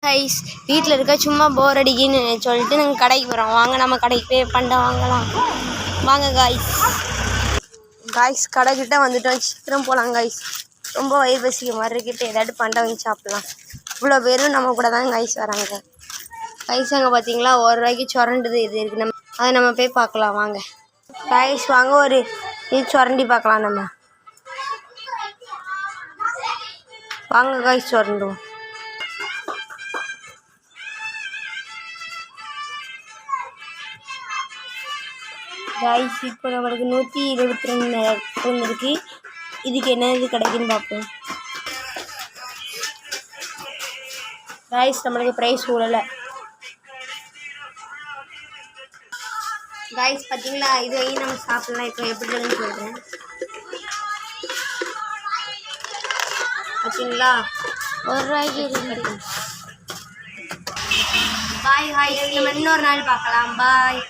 Guys வீட்டில் இருக்க சும்மா போர் அடிக்குன்னு சொல்லிட்டு நாங்கள் கடைக்கு போகிறோம். வாங்க நம்ம கடைக்கு போய் பண்டம் வாங்கலாம். வாங்க காய்ஸ் கடைக்கிட்ட வந்துட்டோம். சீக்கிரம் போகலாம் காய்ஸ். ரொம்ப வயிறு பசிக்க மாதிரி இருக்கிட்ட ஏதாட்டு பண்டம் வாங்கி சாப்பிட்லாம். இவ்வளோ பேரும் நம்ம கூட தான் காய்ஸ் வராங்க. காய்ஸ் அங்கே பார்த்தீங்களா ₹1 சுரண்டுது இது இருக்குது. அதை நம்ம போய் பார்க்கலாம் வாங்க காய்ஸ். வாங்க ஒரு இது சுரண்டி பார்க்கலாம் நம்ம. வாங்க காய்ஸ் சுரண்டுவோம். காய்ஸ் இப்போ நம்மளுக்கு 122 இருக்கு. இதுக்கு என்னது கிடைக்குன்னு பார்ப்போம். காய்ஸ் நம்மளுக்கு ப்ரைஸ் கூடல. காய்ஸ் பார்த்தீங்களா இது வாங்கி நம்ம சாப்பிட்லாம். இப்போ எப்படின்னு சொல்கிறேன் பார்த்தீங்களா ₹1 கிடைக்கும். Bye hi. நம்ம இன்னொரு நாள் பார்க்கலாம். பாய்.